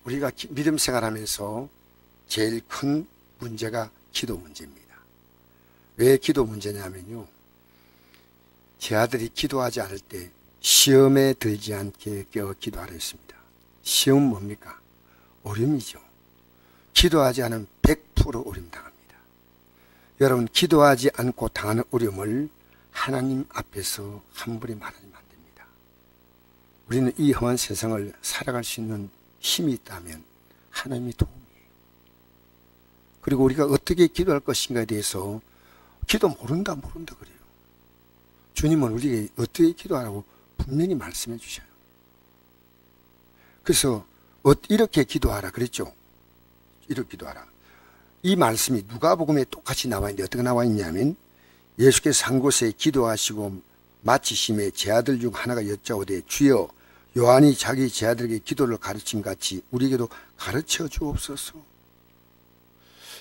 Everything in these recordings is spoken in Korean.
우리가 믿음 생활하면서 제일 큰 문제가 기도 문제입니다. 왜 기도 문제냐면요, 제 아들이 기도하지 않을 때 시험에 들지 않게 기도하라 했습니다. 시험은 뭡니까? 어려움이죠. 기도하지 않으면 100% 어려움 당합니다. 여러분, 기도하지 않고 당하는 어려움을 하나님 앞에서 함부로 말하면 안 됩니다. 우리는 이 험한 세상을 살아갈 수 있는 힘이 있다면 하나님이 도움이에요. 그리고 우리가 어떻게 기도할 것인가에 대해서 기도 모른다 그래요. 주님은 우리에게 어떻게 기도하라고 분명히 말씀해 주셔요. 그래서 이렇게 기도하라 그랬죠. 이렇게 기도하라. 이 말씀이 누가복음에 똑같이 나와 있는데 어떻게 나와 있냐면, 예수께서 한 곳에 기도하시고 마치심에 제 아들 중 하나가 여짜오되 주여 요한이 자기 제 아들에게 기도를 가르침 같이 우리에게도 가르쳐 주옵소서.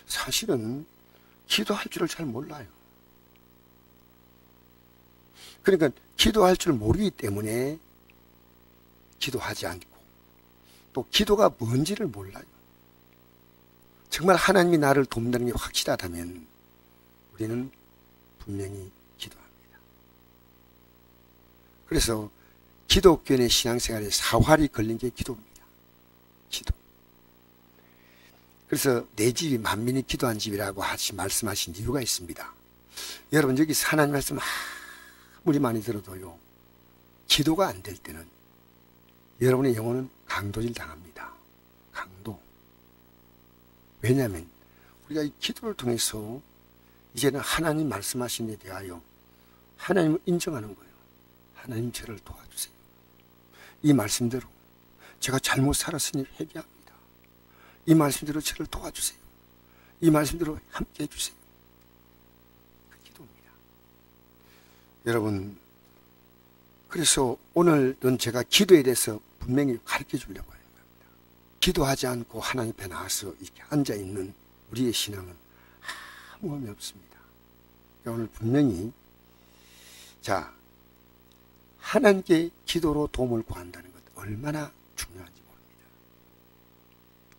사실은 기도할 줄을 잘 몰라요. 그러니까 기도할 줄 모르기 때문에 기도하지 않고, 또 기도가 뭔지를 몰라요. 정말 하나님이 나를 돕는다는 게 확실하다면 우리는 분명히 기도합니다. 그래서 기독교인의 신앙생활에 사활이 걸린 게 기도입니다. 기도. 그래서 내 집이 만민이 기도한 집이라고 말씀하신 이유가 있습니다. 여러분, 여기서 하나님 말씀 아무리 많이 들어도요, 기도가 안 될 때는 여러분의 영혼은 강도질 당합니다. 강도. 왜냐하면 우리가 이 기도를 통해서 이제는 하나님 말씀하신 데 대하여 하나님을 인정하는 거예요. 하나님, 저를 도와주세요. 이 말씀대로 제가 잘못 살았으니 회개합니다. 이 말씀대로 저를 도와주세요. 이 말씀대로 함께 해주세요. 그 기도입니다. 여러분, 그래서 오늘은 제가 기도에 대해서 분명히 가르쳐 주려고 하는 겁니다. 기도하지 않고 하나님 앞에 나와서 이렇게 앉아있는 우리의 신앙은 아무 의미 없습니다. 오늘 분명히, 자, 하나님께 기도로 도움을 구한다는 것 얼마나 중요한지 모릅니다.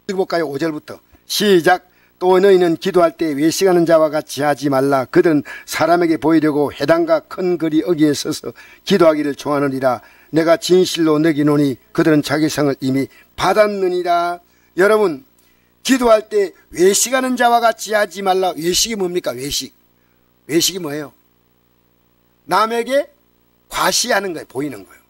읽어볼까요? 5절부터 시작. 또 너희는 기도할 때 외식하는 자와 같이 하지 말라. 그들은 사람에게 보이려고 회당과 큰 거리 어귀에 서서 기도하기를 좋아하느니라. 내가 진실로 너희노니 그들은 자기 상을 이미 받았느니라. 여러분, 기도할 때 외식하는 자와 같이 하지 말라. 외식이 뭡니까? 외식이 뭐예요? 남에게 과시하는 거예요. 보이는 거예요.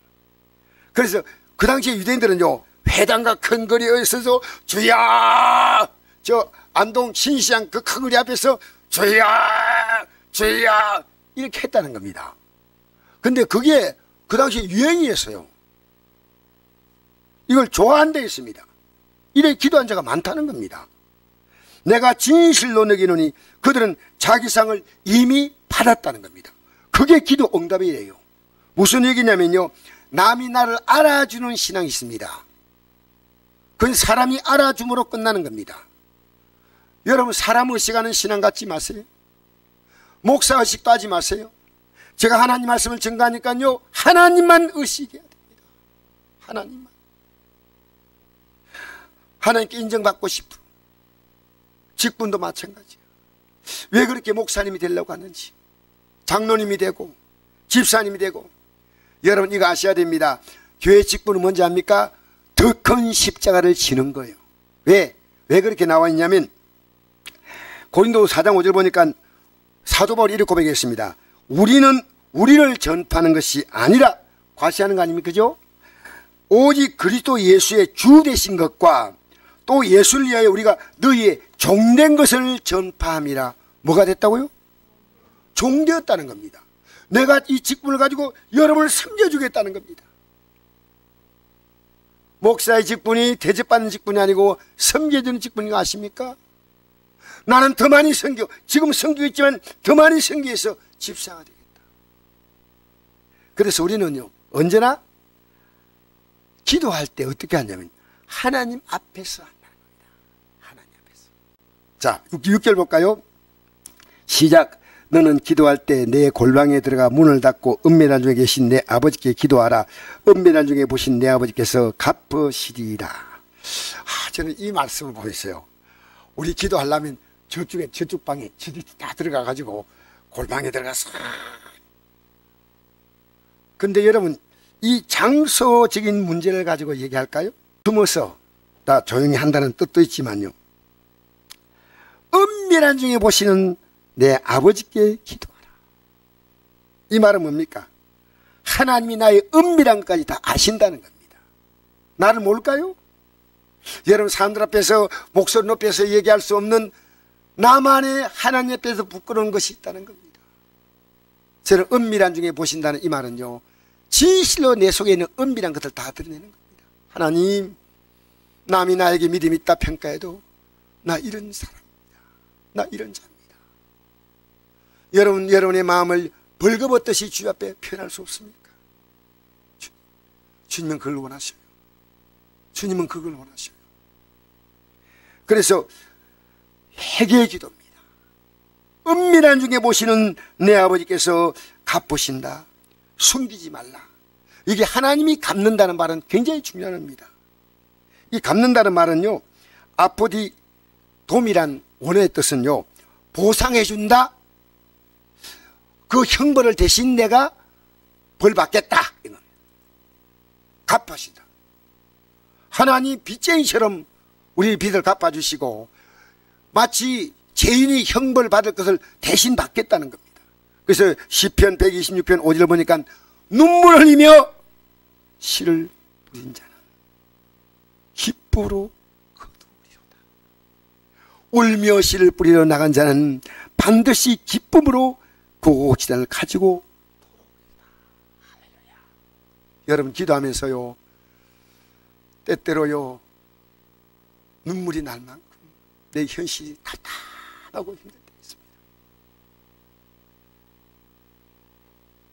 그래서 그 당시에 유대인들은요, 회당과 큰 거리에 서서 주야, 저 안동 신시장 그 큰 거리 앞에서 주야 이렇게 했다는 겁니다. 근데 그게 그 당시에 유행이었어요. 이걸 좋아한다 했습니다. 이래 기도한 자가 많다는 겁니다. 내가 진실로 너희노니 그들은 자기 상을 이미 받았다는 겁니다. 그게 기도 응답이에요. 무슨 얘기냐면요, 남이 나를 알아주는 신앙이 있습니다. 그건 사람이 알아줌으로 끝나는 겁니다. 여러분, 사람 의식하는 신앙 갖지 마세요. 목사 의식도 하지 마세요. 제가 하나님 말씀을 증거하니까요, 하나님만 의식해야 됩니다. 하나님만. 하나님께 인정받고 싶은 직분도 마찬가지예요. 왜 그렇게 목사님이 되려고 하는지, 장로님이 되고 집사님이 되고. 여러분, 이거 아셔야 됩니다. 교회 직분은 뭔지 압니까? 더 큰 십자가를 지는 거예요. 왜 그렇게 나와 있냐면, 고린도 4장 5절 보니까 사도 바울이 이렇게 고백했습니다. 우리는 우리를 전파하는 것이 아니라, 과시하는 거 아닙니까? 그죠? 오직 그리스도 예수의 주 되신 것과 또 예수를 위하여 우리가 너희의 종된 것을 전파함이라. 뭐가 됐다고요? 종되었다는 겁니다. 내가 이 직분을 가지고 여러분을 섬겨주겠다는 겁니다. 목사의 직분이 대접받는 직분이 아니고 섬겨주는 직분인 거 아십니까? 나는 더 많이 섬겨, 지금 섬기고 있지만 더 많이 섬기해서 집사가 되겠다. 그래서 우리는요, 언제나 기도할 때 어떻게 하냐면 하나님 앞에서 한다는 겁니다. 하나님 앞에서. 자, 6절 볼까요? 시작. 너는 기도할 때 내 골방에 들어가 문을 닫고 은밀한 중에 계신 내 아버지께 기도하라. 은밀한 중에 보신 내 아버지께서 갚으시리라. 저는 이 말씀을 보였어요. 우리 기도하려면 저쪽 방에 저들이 다 들어가가지고 골방에 들어가서. 근데 여러분, 이 장소적인 문제를 가지고 얘기할까요? 숨어서 다 조용히 한다는 뜻도 있지만요, 은밀한 중에 보시는 내 아버지께 기도하라. 이 말은 뭡니까? 하나님이 나의 은밀한 것까지 다 아신다는 겁니다. 나를 모를까요? 여러분, 사람들 앞에서 목소리 높여서 얘기할 수 없는 나만의 하나님 앞에서 부끄러운 것이 있다는 겁니다. 저는 은밀한 중에 보신다는 이 말은요, 진실로 내 속에 있는 은밀한 것을 다 드러내는 겁니다. 하나님, 남이 나에게 믿음이 있다 평가해도 나 이런 사람입니다. 나 이런 자입니다. 여러분의 마음을 벌거벗듯이 주 앞에 표현할 수 없습니까? 주님은 그걸 원하셔요. 주님은 그걸 원하셔요. 그래서 회개의 기도입니다. 은밀한 중에 보시는 내 아버지께서 갚으신다. 숨기지 말라. 이게 하나님이 갚는다는 말은 굉장히 중요한 겁니다. 이 갚는다는 말은요, 아포디돔이란 원어의 뜻은요, 보상해준다. 그 형벌을 대신 내가 벌 받겠다. 이건 갚아신다. 하나님 빚쟁이처럼 우리 빚을 갚아주시고 마치 죄인이 형벌 받을 것을 대신 받겠다는 겁니다. 그래서 시편 126편 5절을 보니까 눈물 흘리며 씨를 뿌린 자는 기쁨으로 거두리로다. 울며 씨를 뿌리러 나간 자는 반드시 기쁨으로 구원을 가지고 돌아오리라. 여러분, 기도하면서요, 때때로요, 눈물이 날 만큼 내 현실이 답답하고 힘들 때 있습니다.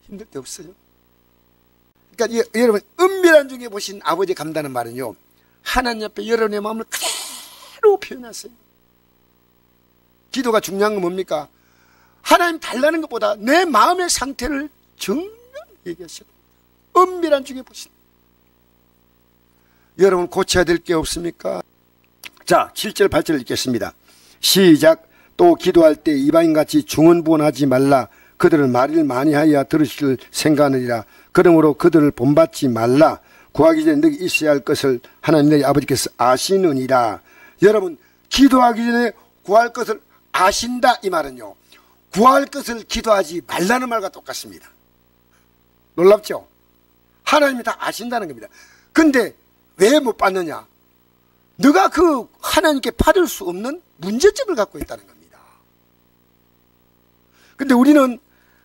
힘들 때 없어요? 그러니까 여러분, 은밀한 중에 보신 아버지 감다는 말은요, 하나님 앞에 여러분의 마음을 그대로 표현하세요. 기도가 중요한 건 뭡니까? 하나님 달라는 것보다 내 마음의 상태를 정면 얘기하셔야 됩니다. 은밀한 중에 보신. 여러분, 고쳐야 될 게 없습니까? 자, 7절 8절 읽겠습니다. 시작. 또 기도할 때 이방인같이 중언부언하지 말라. 그들은 말을 많이 하여 들으실 생각하느니라. 그러므로 그들을 본받지 말라. 구하기 전에 너희 있어야 할 것을 하나님 너희 아버지께서 아시느니라. 여러분, 기도하기 전에 구할 것을 아신다, 이 말은요, 구할 것을 기도하지 말라는 말과 똑같습니다. 놀랍죠? 하나님이 다 아신다는 겁니다. 근데 왜 못 받느냐? 너가 그 하나님께 받을 수 없는 문제점을 갖고 있다는 겁니다. 근데 우리는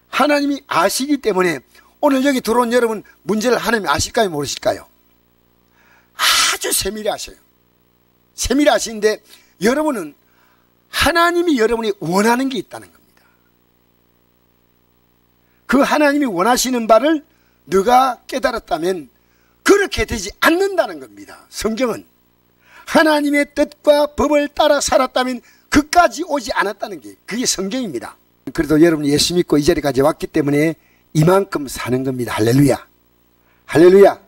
하나님이 아시기 때문에 오늘 여기 들어온 여러분 문제를 하나님이 아실까요, 모르실까요? 아주 세밀히 아셔요. 세밀히 아시는데 여러분은 하나님이 여러분이 원하는 게 있다는 겁니다. 그 하나님이 원하시는 바를 너가 깨달았다면 그렇게 되지 않는다는 겁니다. 성경은 하나님의 뜻과 법을 따라 살았다면 그까지 오지 않았다는 게 그게 성경입니다. 그래도 여러분이 예수 믿고 이 자리까지 왔기 때문에 이만큼 사는 겁니다. 할렐루야. 할렐루야.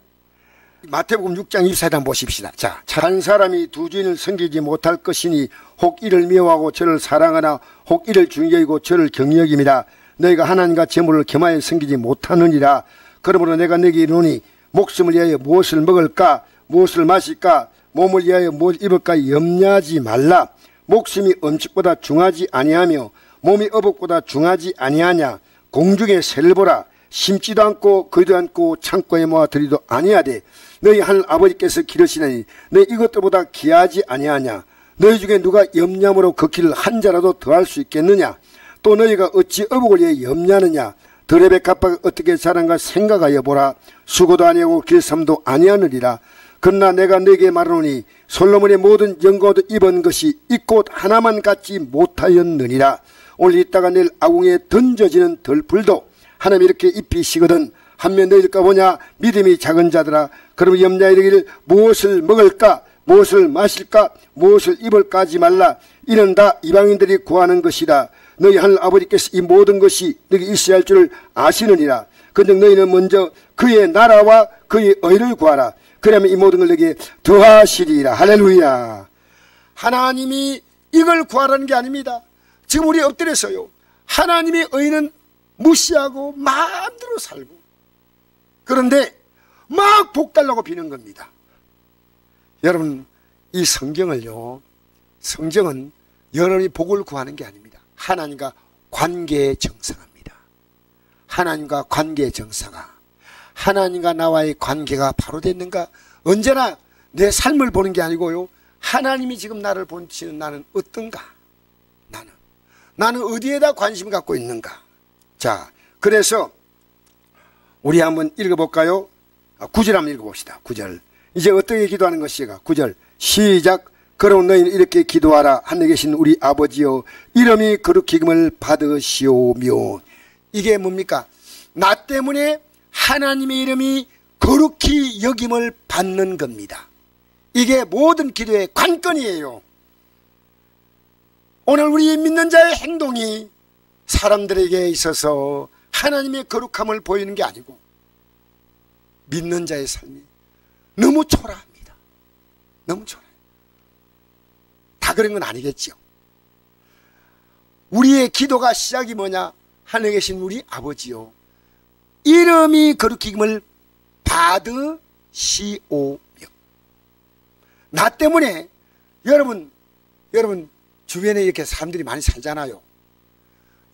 마태복음 6장 24장 보십시다. 자, 한 사람이 두 주인을 섬기지 못할 것이니 혹 이를 미워하고 저를 사랑하나 혹 이를 중히 여기고 저를 경히 여김이라. 너희가 하나님과 재물을 겸하여 섬기지 못하느니라. 그러므로 내가 너희에게 이르노니 목숨을 위하여 무엇을 먹을까, 무엇을 마실까, 몸을 위하여 무엇을 입을까 염려하지 말라. 목숨이 음식보다 중하지 아니하며 몸이 어복보다 중하지 아니하냐. 공중의 새를 보라. 심지도 않고 거두도 않고 창고에 모아 들이도 아니하되 너희 하늘 아버지께서 기르시나니 너희 이것들보다 귀하지 아니하냐. 너희 중에 누가 염려함으로 그 길을 한 자라도 더할 수 있겠느냐. 또 너희가 어찌 어복을 위해 염려하느냐. 드레베 kappa가 어떻게 자란가 생각하여 보라. 수고도 아니하고 길섬도 아니하느니라. 그러나 내가 너에게 말하노니 솔로몬의 모든 영광도 입은 것이 이 꽃 하나만 갖지 못하였느니라. 오늘 있다가 내일 아궁에 던져지는 덜불도 하나님이 이렇게 입히시거든. 한면 너희들까 보냐. 믿음이 작은 자들아. 그러면 염려하여 이르기를 무엇을 먹을까, 무엇을 마실까, 무엇을 입을까 하지 말라. 이는 다 이방인들이 구하는 것이다. 너희 하늘 아버지께서 이 모든 것이 너희 있어야 할 줄을 아시느니라. 그런데 너희는 먼저 그의 나라와 그의 의를 구하라. 그러면 이 모든 걸 내게 더하시리라. 할렐루야. 하나님이 이걸 구하라는 게 아닙니다. 지금 우리 엎드려서요, 하나님의 의는 무시하고 마음대로 살고, 그런데 막 복 달라고 비는 겁니다. 여러분, 이 성경을요, 성경은 여러분이 복을 구하는 게 아닙니다. 하나님과 관계 정상화입니다. 하나님과 관계 정상화. 하나님과 나와의 관계가 바로 됐는가? 언제나 내 삶을 보는 게 아니고요, 하나님이 지금 나를 보시는 나는 어떤가? 나는 어디에다 관심을 갖고 있는가? 자, 그래서 우리 한번 읽어볼까요? 9절 한번 읽어봅시다. 9절. 이제 어떻게 기도하는 것이가? 9절 시작. 그러므로 너희는 이렇게 기도하라. 하늘에 계신 우리 아버지여, 이름이 거룩히 여김을 받으시오며. 이게 뭡니까? 나 때문에 하나님의 이름이 거룩히 여김을 받는 겁니다. 이게 모든 기도의 관건이에요. 오늘 우리 믿는 자의 행동이 사람들에게 있어서 하나님의 거룩함을 보이는 게 아니고, 믿는 자의 삶이 너무 초라합니다. 너무 초라해요. 다 그런 건 아니겠죠. 우리의 기도가 시작이 뭐냐? 하늘에 계신 우리 아버지요, 이름이 거룩히 여김을 받으시오며. 나 때문에 여러분 주변에 이렇게 사람들이 많이 살잖아요.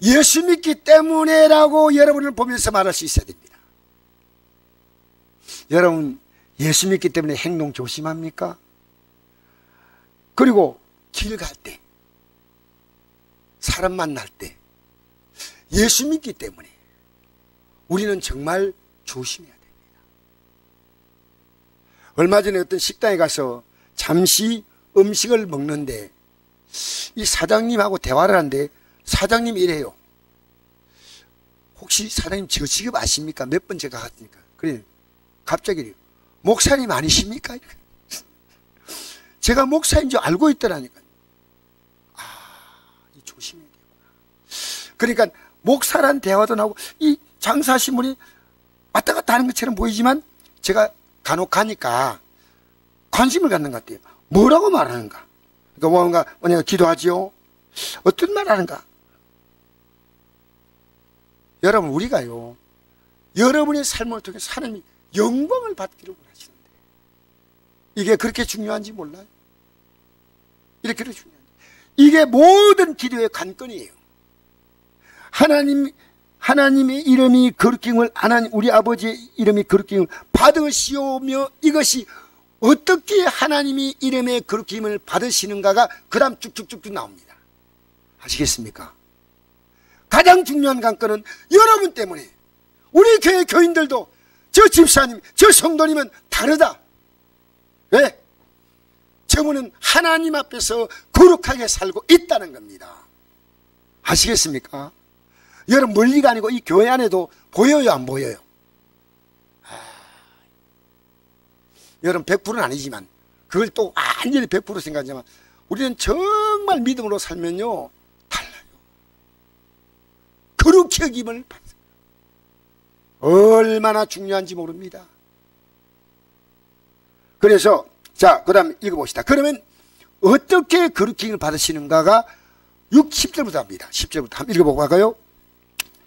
예수 믿기 때문에라고 여러분을 보면서 말할 수 있어야 됩니다. 여러분, 예수 믿기 때문에 행동 조심합니까? 그리고 길 갈 때, 사람 만날 때, 예수 믿기 때문에 우리는 정말 조심해야 됩니다. 얼마 전에 어떤 식당에 가서 잠시 음식을 먹는데 이 사장님하고 대화를 하는데 사장님이 이래요. 혹시 사장님 저 직업 아십니까? 몇 번 제가 갔으니까. 그래, 갑자기 이래요. 목사님 아니십니까? 제가 목사인 줄 알고 있더라니까요. 이 조심해야 되구나. 그러니까 목사란 대화도 나오고 이 장사하신 분이 왔다 갔다 하는 것처럼 보이지만 제가 간혹 가니까 관심을 갖는 것 같아요. 뭐라고 말하는가? 그러니까 뭔가 내가 기도하지요? 어떤 말 하는가? 여러분, 우리가요, 여러분의 삶을 통해서 하나님이 영광을 받기를 원하시는데 이게 그렇게 중요한지 몰라요? 이렇게 중요한데, 이게 모든 기도의 관건이에요. 하나님의 이름이 거룩히 여김을, 하나님 우리 아버지의 이름이 거룩히 여김을 받으시오며. 이것이 어떻게 하나님이 이름의 거룩히 여김을 받으시는가가 그 다음 쭉쭉쭉쭉 나옵니다. 아시겠습니까? 가장 중요한 관건은 여러분 때문에 우리 교회 교인들도 저 집사님, 저 성도님은 다르다. 왜? 저분은 하나님 앞에서 거룩하게 살고 있다는 겁니다. 아시겠습니까? 여러분, 멀리가 아니고 이 교회 안에도 보여요, 안 보여요? 여러분, 100%는 아니지만 그걸 또 완전히 100% 생각하지만 우리는 정말 믿음으로 살면요 달라요. 거룩히 여김을 받습니다. 얼마나 중요한지 모릅니다. 그래서 자, 그 다음 읽어봅시다. 그러면 어떻게 거룩히 여김을 받으시는가가 10절부터 합니다. 10절부터 한번 읽어보고 갈까요?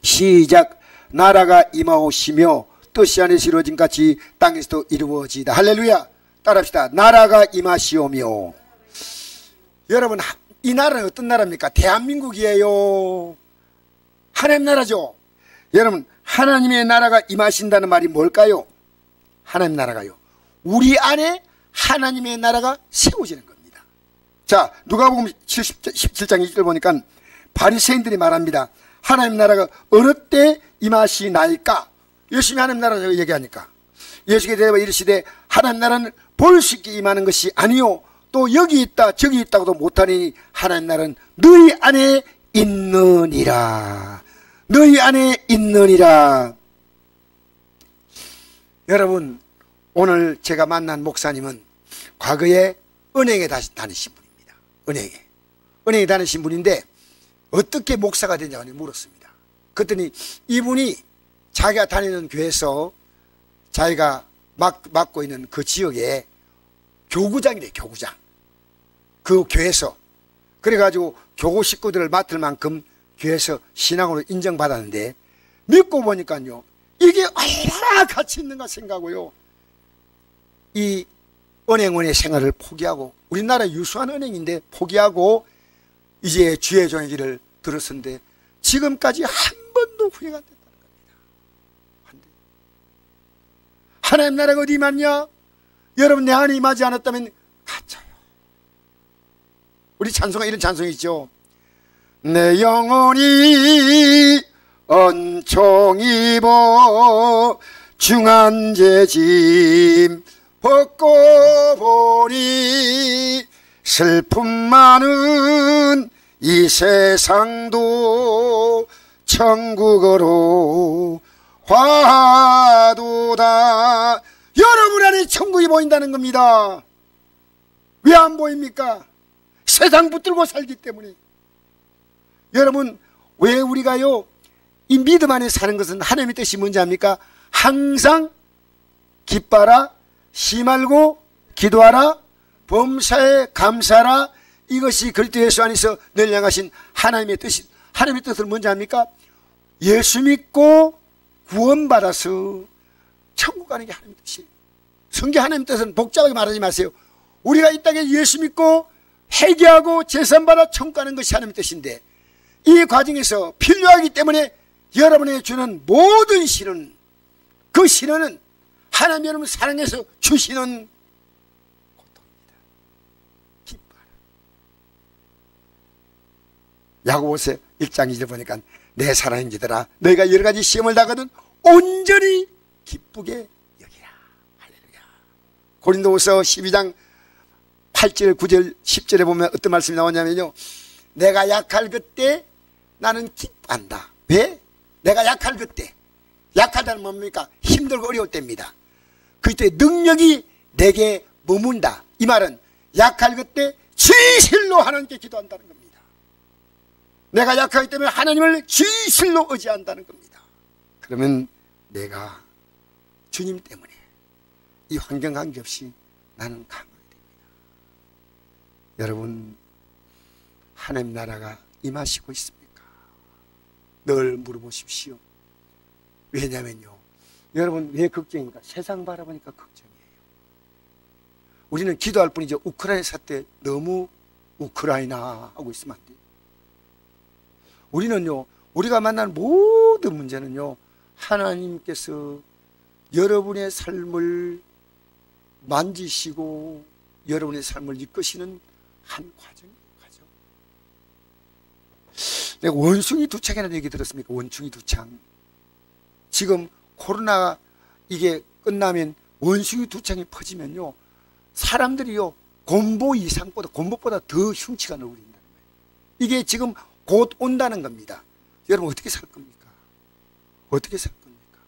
시작. 나라가 임하오시며 뜻이 안에서 이루어진 같이 땅에서도 이루어지다. 할렐루야. 따라합시다. 나라가 임하시오며. 여러분, 이 나라는 어떤 나라입니까? 대한민국이에요. 하나님 나라죠. 여러분, 하나님의 나라가 임하신다는 말이 뭘까요? 하나님 나라가요, 우리 안에 하나님의 나라가 세워지는 겁니다. 자, 누가복음 17장 20절 보니까 바리새인들이 말합니다. 하나님 나라가 어느 때 임하시나이까? 예수님이 하나님 나라라고 얘기하니까 예수께 대답하여 이르시되 하나님 나라는 볼 수 있게 임하는 것이 아니요 또 여기 있다 저기 있다고도 못하니 하나님 나라는 너희 안에 있느니라. 너희 안에 있느니라. 여러분, 오늘 제가 만난 목사님은 과거에 은행에 다니신 분입니다. 은행에 다니신 분인데 어떻게 목사가 되냐고 물었습니다. 그랬더니 이분이 자기가 다니는 교회에서 자기가 맡고 있는 그 지역에 교구장이래, 교구장. 그 교회에서. 그래가지고 교구 식구들을 맡을 만큼 교회에서 신앙으로 인정받았는데, 믿고 보니까요, 이게 얼마나 가치 있는가 생각하고요, 이 은행원의 생활을 포기하고, 우리나라 유수한 은행인데 포기하고 이제 주의 종의 길을 들었는데 지금까지 한 번도 후회가 안 됐다는 겁니다. 하나님 나라가 어디 임하냐? 여러분, 내 안에 임하지 않았다면 갇혀요. 우리 찬송가 이런 찬송이 있죠. 내 영혼이 은총 입어 중한 죄짐 벗고 보니 슬픔 많은 이 세상도 천국으로 화도다. 여러분 안에 천국이 보인다는 겁니다. 왜 안 보입니까? 세상 붙들고 살기 때문에. 여러분, 왜 우리가요, 이 믿음 안에 사는 것은 하나님의 뜻이 뭔지 압니까? 항상 기뻐라, 시 말고 기도하라, 범사에 감사하라. 이것이 그리스도 예수 안에서 늘 향하신 하나님의 뜻이. 하나님의 뜻은 뭔지 압니까? 예수 믿고 구원받아서 천국 가는 게 하나님의 뜻이에요. 성경 하나님의 뜻은 복잡하게 말하지 마세요. 우리가 이 땅에 예수 믿고 회개하고 제선받아 천국 가는 것이 하나님의 뜻인데, 이 과정에서 필요하기 때문에 여러분에게 주는 모든 신은, 그 신은 하나님 여러분 사랑해서 주시는 고통입니다. 기뻐라. 야고보서 1장 2절 보니까 내 사랑하는 자들아, 너희가 여러 가지 시험을 당하거든 온전히 기쁘게 여기라. 할렐루야. 고린도후서 12장 8절 9절 10절에 보면 어떤 말씀이 나오냐면요, 내가 약할 그때 나는 기뻐한다. 왜? 내가 약할 그때. 약하다는 뭡니까? 힘들고 어려울 때입니다. 그때 능력이 내게 머문다. 이 말은 약할 그때 진실로 하나님께 기도한다는 겁니다. 내가 약하기 때문에 하나님을 진실로 의지한다는 겁니다. 그러면 내가 주님 때문에 이 환경 관계없이 나는 강하게 됩니다. 여러분, 하나님 나라가 임하시고 있습니까? 늘 물어보십시오. 왜냐면요, 여러분 왜 걱정입니까? 세상 바라보니까 걱정이에요. 우리는 기도할 뿐이죠. 우크라이나 사태 너무 우크라이나 하고 있으면 안 돼요. 우리는요, 우리가 만난 모든 문제는요, 하나님께서 여러분의 삶을 만지시고 여러분의 삶을 이끄시는 한 과정이에요. 내가 원숭이 두 창이라는 얘기 들었습니까? 원숭이 두 창. 지금 코로나 이게 끝나면 원숭이 두 창이 퍼지면요, 사람들이요, 곰보보다 더 흉치가 넓어진다는 거예요. 이게 지금 곧 온다는 겁니다. 여러분 어떻게 살 겁니까? 어떻게 살 겁니까?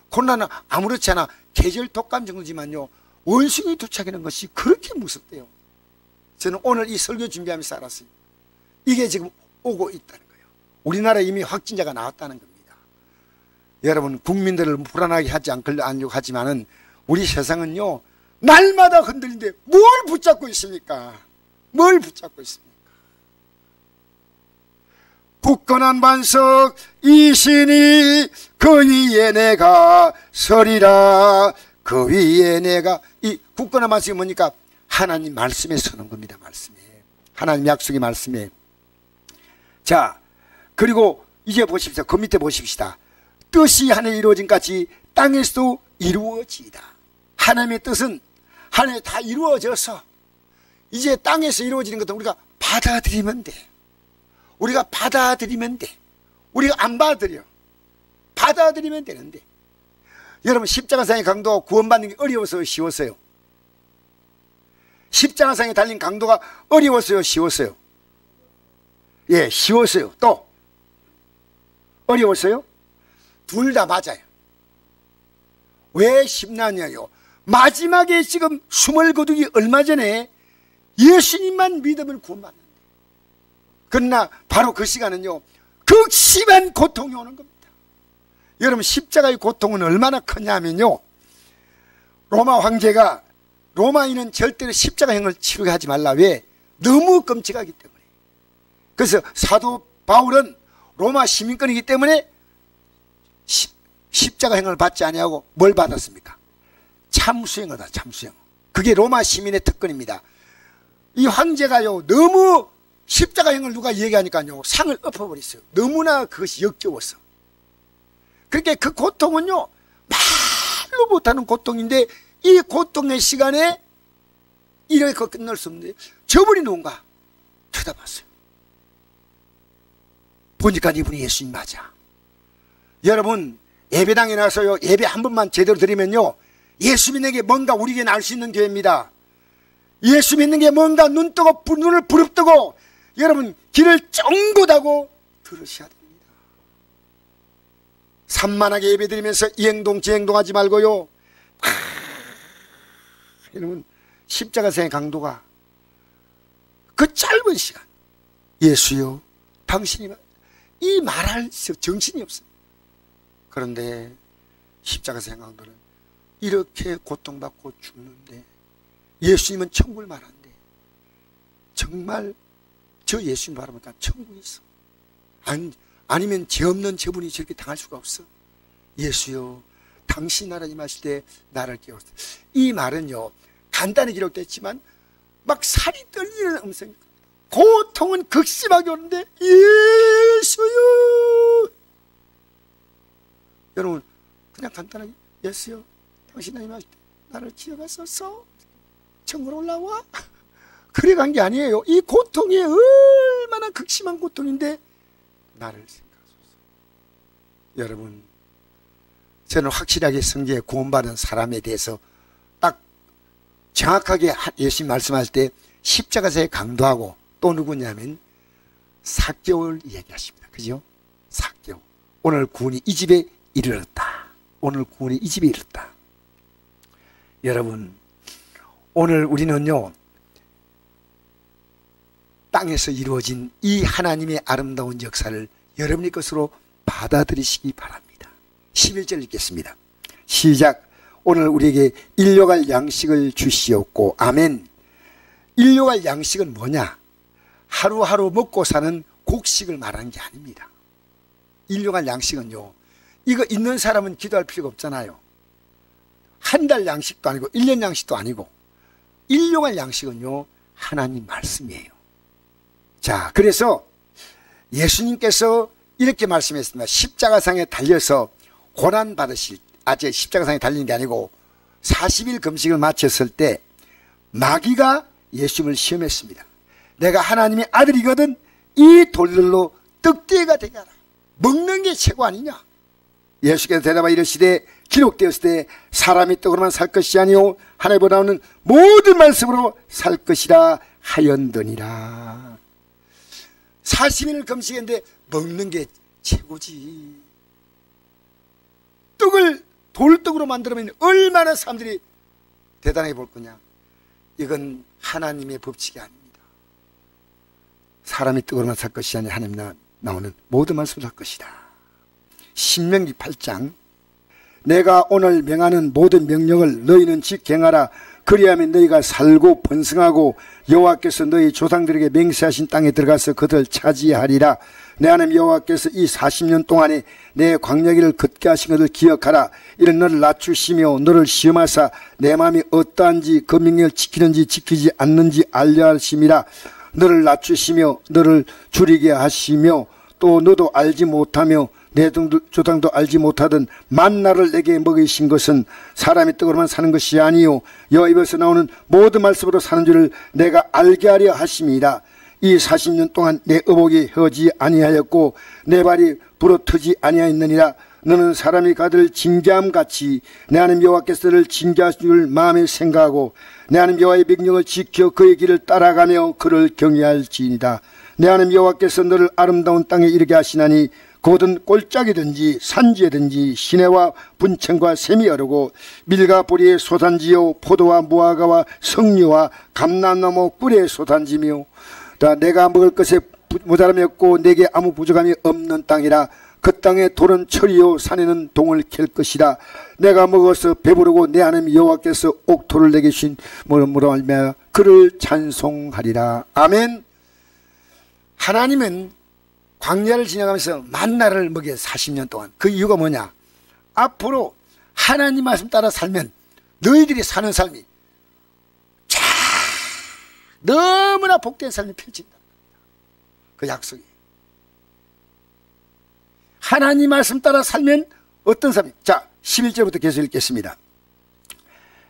코로나는 아무렇지 않아 계절 독감 정도지만요, 원숭이 두 창이라는 것이 그렇게 무섭대요. 저는 오늘 이 설교 준비하면서 알았어요. 이게 지금 오고 있다는 거예요. 우리나라에 이미 확진자가 나왔다는 겁니다. 여러분, 국민들을 불안하게 하지 않으려고 하지만은 우리 세상은요, 날마다 흔들리는데 뭘 붙잡고 있습니까? 뭘 붙잡고 있습니까? 굳건한 반석 이 신이 그 위에 내가 서리라. 그 위에 내가, 이 굳건한 반석이 뭡니까? 하나님 말씀에 서는 겁니다. 말씀에. 하나님 약속의 말씀에. 자, 그리고 이제 보십시오. 그 밑에 보십시다. 뜻이 하늘에 이루어진 같이 땅에서도 이루어지이다. 하나님의 뜻은 하늘에 다 이루어져서 이제 땅에서 이루어지는 것도 우리가 받아들이면 돼. 우리가 받아들이면 돼. 우리가 안 받아들여. 받아들이면 되는데. 여러분, 십자가상의 강도가 구원받는 게 어려워서요, 쉬웠어요? 십자가상에 달린 강도가 어려웠어요, 쉬웠어요? 예, 쉬웠어요. 또 어려웠어요? 둘 다 맞아요. 왜 쉽냐요? 마지막에 지금 숨을 거두기 얼마 전에 예수님만 믿으면 구원받는데, 그러나 바로 그 시간은요, 극심한 고통이 오는 겁니다. 여러분, 십자가의 고통은 얼마나 크냐면요, 로마 황제가 로마인은 절대로 십자가형을 치르게 하지 말라. 왜? 너무 끔찍하기 때문에. 그래서 사도 바울은 로마 시민권이기 때문에 십자가형을 받지 아니하고 뭘 받았습니까? 참수형을 받았다. 참수형. 그게 로마 시민의 특권입니다. 이 황제가요 너무 십자가형을 누가 얘기하니까요 상을 엎어버렸어요. 너무나 그것이 역겨웠어. 그러니까 그 고통은요 말로 못하는 고통인데, 이 고통의 시간에 이렇게 끝날 수 없는데 저분이 누군가 쳐다봤어요. 보니까 이분이 예수님 맞아. 여러분, 예배당에 나서요 예배 한 번만 제대로 드리면요 예수 믿는 게 뭔가 우리에게 알 수 있는 교회입니다. 예수 믿는 게 뭔가 눈을 부릅뜨고 여러분 길을 쫑긋하고 들으셔야 됩니다. 산만하게 예배드리면서 이 행동 저 행동하지 말고요. 여러분 십자가상의 강도가 그 짧은 시간 예수요 당신이 이 말할 정신이 없어요. 그런데 십자가상의 강도는 이렇게 고통받고 죽는데 예수님은 천국을 말하는데 정말 저 예수님 바라보니까 천국이 있어. 아니면 죄 없는 저분이 저렇게 당할 수가 없어. 예수요 당신 나라 임하실 때 나를 깨웠어. 이 말은요 간단히 기록됐지만 막 살이 떨리는 음성이, 고통은 극심하게 오는데 예수요, 여러분 그냥 간단하게 예수요 당신 나라 임하실 때 나를 기억하소서, 천국으로 올라와. 그래 간 게 아니에요. 이 고통이 얼마나 극심한 고통인데 나를 생각하소서. 여러분, 저는 확실하게 성경에 구원받은 사람에 대해서 딱 정확하게 예수님 말씀하실 때 십자가사에 강도하고 또 누구냐면 삭개오를 얘기하십니다. 그죠? 삭개오. 오늘 구원이 이 집에 이르렀다. 오늘 구원이 이 집에 이르렀다. 여러분, 오늘 우리는요 땅에서 이루어진 이 하나님의 아름다운 역사를 여러분의 것으로 받아들이시기 바랍니다. 11절 읽겠습니다. 시작. 오늘 우리에게 일용할 양식을 주시옵고. 아멘. 일용할 양식은 뭐냐? 하루하루 먹고 사는 곡식을 말하는 게 아닙니다. 일용할 양식은요, 이거 있는 사람은 기도할 필요가 없잖아요. 한 달 양식도 아니고 1년 양식도 아니고, 일용할 양식은요 하나님 말씀이에요. 자, 그래서 예수님께서 이렇게 말씀했습니다. 십자가상에 달려서 고난 받으실, 아직 십자가상에 달리는 게 아니고 40일 금식을 마쳤을 때 마귀가 예수님을 시험했습니다. 내가 하나님의 아들이거든 이 돌들로 떡대가 되게 하라. 먹는 게 최고 아니냐? 예수께서 대답하여 이르시되 기록되었을 때 사람이 떡으로만 살 것이 아니요 하나님으로 나오는 모든 말씀으로 살 것이라 하였더니라. 40일을 금식했는데 먹는 게 최고지. 떡을 돌떡으로 만들면 얼마나 사람들이 대단하게 볼 거냐. 이건 하나님의 법칙이 아닙니다. 사람이 떡으로만 살 것이 아니라 하나님 나오는 모든 말씀으로 살 것이다. 신명기 8장. 내가 오늘 명하는 모든 명령을 너희는 직행하라. 그리하면 너희가 살고 번성하고 여호와께서 너희 조상들에게 맹세하신 땅에 들어가서 그들 차지하리라. 내 하나님 여호와께서 이 40년 동안에 내 광야길을 걷게 하신 것을 기억하라. 이는 너를 낮추시며 너를 시험하사 내 마음이 어떠한지 그 명령을 지키는지 지키지 않는지 알려 하심이라. 너를 낮추시며 너를 줄이게 하시며 또 너도 알지 못하며 내 조상도 알지 못하던 만나를 내게 먹이신 것은 사람이 떡으로만 사는 것이 아니요 여호와 입에서 나오는 모든 말씀으로 사는 줄을 내가 알게 하려 하심이라. 이 40년 동안 내 의복이 혀지 아니하였고 내 발이 부러뜨지 아니하였느니라. 너는 사람이 가들 징계함같이 내 하나님 여호와께서 너를 징계하실 줄 마음에 생각하고 내 하나님 여호와의 명령을 지켜 그의 길을 따라가며 그를 경외할지니라. 내 하나님 여호와께서 너를 아름다운 땅에 이르게 하시나니 곧은 꼴짝이든지 산지에든지 시내와 분천과 샘이 어르고 밀과 보리의 소산지요 포도와 무화과와 석류와 감람나무 꿀의 소산지며 내가 먹을 것에 모자람이 없고 내게 아무 부족함이 없는 땅이라. 그 땅에 돌은 철이요 산에는 동을 캘 것이라. 내가 먹어서 배부르고 내 하나님 여호와께서 옥토를 내게 주신 뭐로 말미암아 그를 찬송하리라. 아멘. 하나님은 광야를 지나가면서 만나를 먹여 40년 동안. 그 이유가 뭐냐? 앞으로 하나님 말씀 따라 살면 너희들이 사는 삶이 쫙 너무나 복된 삶이 펼친다. 그 약속이. 하나님 말씀 따라 살면 어떤 삶이? 자, 11절부터 계속 읽겠습니다.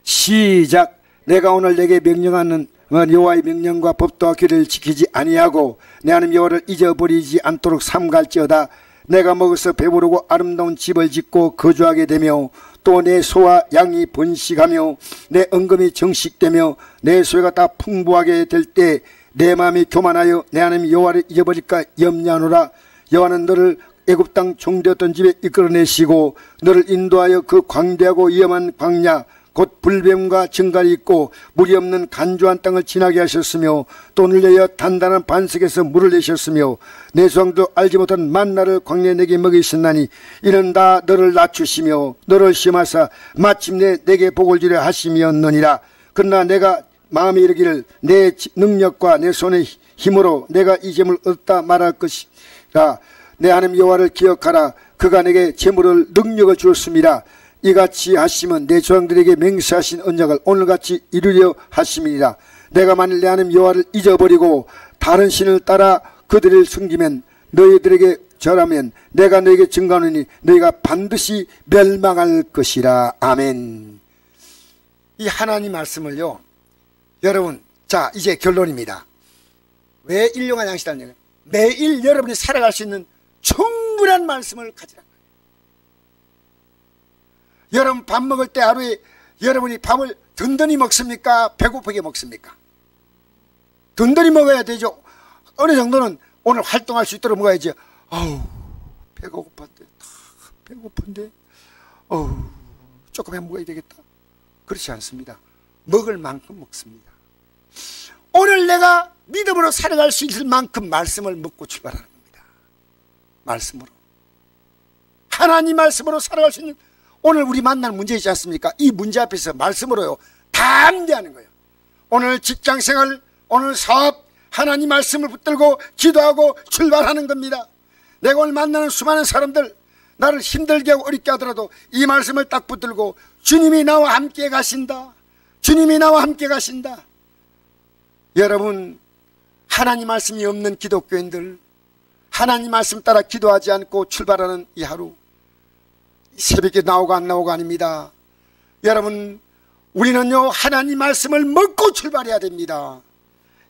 시작. 내가 오늘 내게 명령하는 여호와의 명령과 법도와 규례를 지키지 아니하고 내 하나님 여호와를 잊어버리지 않도록 삼갈지어다. 내가 먹어서 배부르고 아름다운 집을 짓고 거주하게 되며 또 내 소와 양이 번식하며 내 언금이 정식되며 내 소유가 다 풍부하게 될 때 내 마음이 교만하여 내 하나님 여호와를 잊어버릴까 염려하노라. 여호와는 너를 애굽 땅 종되었던 집에 이끌어내시고 너를 인도하여 그 광대하고 위험한 광야 곧 불뱀과 증갈이 있고 물이 없는 간조한 땅을 지나게 하셨으며 또 늘려여 단단한 반석에서 물을 내셨으며 내 조상도 알지 못한 만나를 광야에 내게 먹이셨나니 이는 다 너를 낮추시며 너를 시험하사 마침내 내게 복을 주려 하심이었느니라. 그러나 내가 마음에 이르기를 내 능력과 내 손의 힘으로 내가 이 재물을 얻다 말할 것이라. 내 하나님 여호와를 기억하라. 그가 내게 재물을 능력을 주었습니다. 이같이 하시면 내 조상들에게 맹세하신 언약을 오늘같이 이루려 하심이니라. 내가 만일 내 하나님 여호와를 잊어버리고 다른 신을 따라 그들을 숨기면 너희들에게 절하면 내가 너에게 증거하노니 너희가 반드시 멸망할 것이라. 아멘. 이 하나님 말씀을요, 여러분, 자 이제 결론입니다. 왜 일용할 양식이라는 얘기예요? 매일 여러분이 살아갈 수 있는 충분한 말씀을 가지라. 여러분 밥 먹을 때 하루에 여러분이 밥을 든든히 먹습니까? 배고프게 먹습니까? 든든히 먹어야 되죠. 어느 정도는 오늘 활동할 수 있도록 먹어야지. 아우 배가 고팠대. 배고픈데 조금만 먹어야 되겠다. 그렇지 않습니다. 먹을 만큼 먹습니다. 오늘 내가 믿음으로 살아갈 수 있을 만큼 말씀을 먹고 출발하는 겁니다. 말씀으로. 하나님 말씀으로 살아갈 수 있는, 오늘 우리 만날 문제 있지 않습니까? 이 문제 앞에서 말씀으로요 담대하는 거예요. 오늘 직장생활, 오늘 사업, 하나님 말씀을 붙들고 기도하고 출발하는 겁니다. 내가 오늘 만나는 수많은 사람들, 나를 힘들게 하고 어렵게 하더라도 이 말씀을 딱 붙들고 주님이 나와 함께 가신다. 주님이 나와 함께 가신다. 여러분, 하나님 말씀이 없는 기독교인들, 하나님 말씀 따라 기도하지 않고 출발하는 이 하루, 새벽에 나오고 안 나오고 아닙니다. 여러분, 우리는요 하나님 말씀을 먹고 출발해야 됩니다.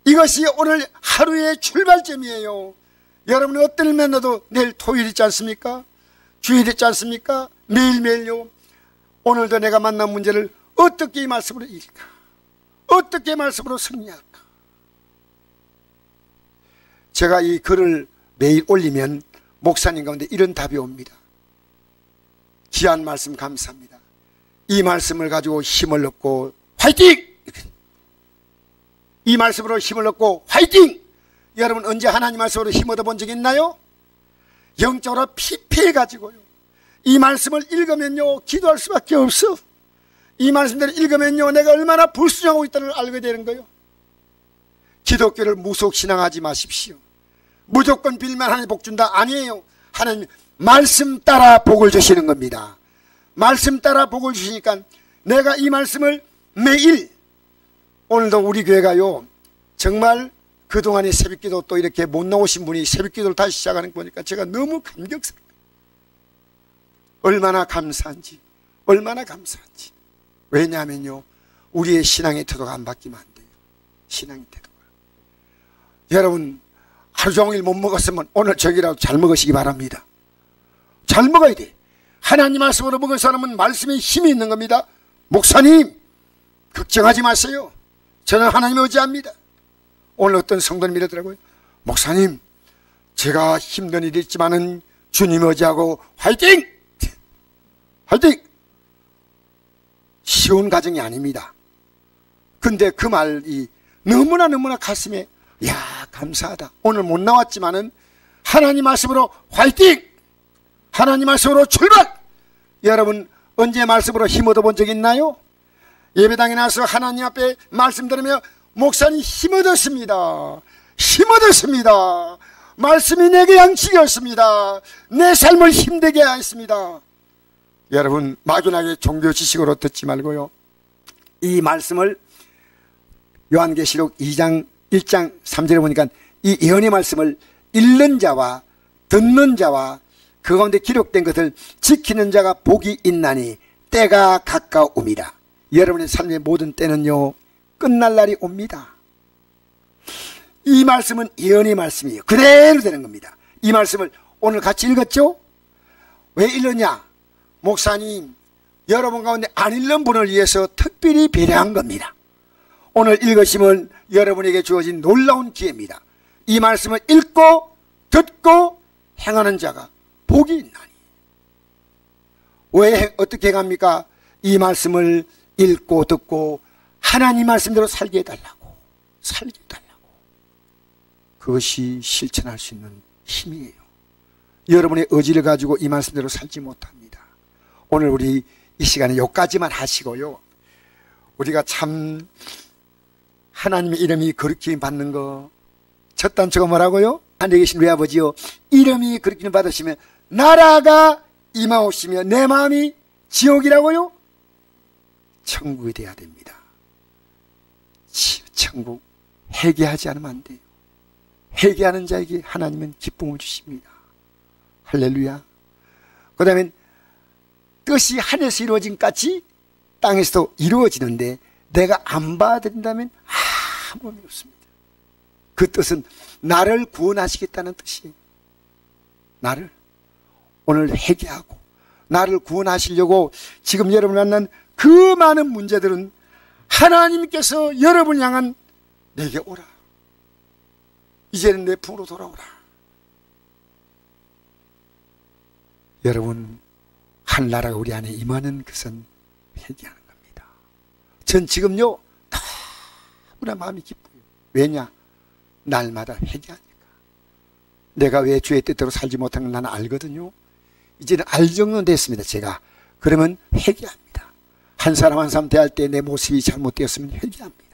이것이 오늘 하루의 출발점이에요. 여러분이 어떤 일 만나도 내일 토요일 있지 않습니까? 주일 있지 않습니까? 매일매일요. 오늘도 내가 만난 문제를 어떻게 이 말씀으로 이길까? 어떻게 말씀으로 승리할까? 제가 이 글을 매일 올리면 목사님 가운데 이런 답이 옵니다. 귀한 말씀 감사합니다. 이 말씀을 가지고 힘을 얻고 화이팅! 이 말씀으로 힘을 얻고 화이팅! 여러분 언제 하나님 말씀으로 힘 얻어본 적 있나요? 영적으로 피폐해가지고요. 이 말씀을 읽으면요 기도할 수밖에 없어. 이 말씀대로 읽으면요 내가 얼마나 불순종하고 있다는 걸 알게 되는 거예요. 기독교를 무속신앙하지 마십시오. 무조건 빌면 하나님 복 준다. 아니에요. 하나님 말씀 따라 복을 주시는 겁니다. 말씀 따라 복을 주시니까 내가 이 말씀을 매일, 오늘도 우리 교회가요 정말 그동안의 새벽기도 또 이렇게 못 나오신 분이 새벽기도를 다시 시작하는 거 보니까 제가 너무 감격스러워요. 얼마나 감사한지, 얼마나 감사한지. 왜냐하면요 우리의 신앙의 태도가 안 바뀌면 안 돼요. 신앙의 태도가. 여러분 하루 종일 못 먹었으면 오늘 저기라도 잘 먹으시기 바랍니다. 잘 먹어야 돼. 하나님 말씀으로 먹은 사람은 말씀에 힘이 있는 겁니다. 목사님 걱정하지 마세요. 저는 하나님을 의지합니다. 오늘 어떤 성도님이 이러더라고요. 목사님 제가 힘든 일이 있지만은 주님 의지하고 화이팅! 화이팅! 쉬운 가정이 아닙니다. 근데 그 말이 너무나 가슴에 야 감사하다. 오늘 못 나왔지만은 하나님 말씀으로 화이팅! 하나님 말씀으로 출발! 여러분 언제 말씀으로 힘 얻어본 적 있나요? 예배당에 나서 하나님 앞에 말씀 들으며 목사님 힘 얻었습니다. 힘 얻었습니다. 말씀이 내게 양식이었습니다. 내 삶을 힘들게 하였습니다. 여러분, 막연하게 종교 지식으로 듣지 말고요, 이 말씀을 요한계시록 2장 1장 3절에 보니까 이 예언의 말씀을 읽는 자와 듣는 자와 그 가운데 기록된 것을 지키는 자가 복이 있나니 때가 가까움이라. 여러분의 삶의 모든 때는요, 끝날 날이 옵니다. 이 말씀은 예언의 말씀이에요. 그대로 되는 겁니다. 이 말씀을 오늘 같이 읽었죠? 왜 읽느냐? 목사님, 여러분 가운데 안 읽는 분을 위해서 특별히 배려한 겁니다. 오늘 읽으시면 여러분에게 주어진 놀라운 기회입니다. 이 말씀을 읽고 듣고 행하는 자가 복이 있나니. 왜 어떻게 합니까? 이 말씀을 읽고 듣고 하나님 말씀대로 살게 해달라고. 살게 해달라고. 그것이 실천할 수 있는 힘이에요. 여러분의 의지를 가지고 이 말씀대로 살지 못합니다. 오늘 우리 이 시간에 여기까지만 하시고요, 우리가 참 하나님의 이름이 거룩히 받는 거, 첫 단추가 뭐라고요? 하늘에 계신 우리 아버지요, 이름이 거룩히 받으시면 나라가 임하오시며 내 마음이 지옥이라고요? 천국이 돼야 됩니다. 천국 회개하지 않으면 안 돼요. 회개하는 자에게 하나님은 기쁨을 주십니다. 할렐루야. 그 다음에 뜻이 하늘에서 이루어진 같이 땅에서도 이루어지는데 내가 안 받아들인다면 아무 의미 없습니다. 그 뜻은 나를 구원하시겠다는 뜻이에요. 나를 오늘 회개하고 나를 구원하시려고 지금 여러분을 만난 그 많은 문제들은 하나님께서 여러분을 향한 내게 오라. 이제는 내 품으로 돌아오라. 여러분, 하늘나라가 우리 안에 임하는 것은 회개하는 겁니다. 전 지금요 너무나 마음이 기뻐요. 왜냐? 날마다 회개하니까. 내가 왜 주의 뜻대로 살지 못한 건 나는 알거든요. 이제는 알 정도는 됐습니다. 제가 그러면 회개합니다. 한 사람 한 사람 대할 때 내 모습이 잘못되었으면 회개합니다.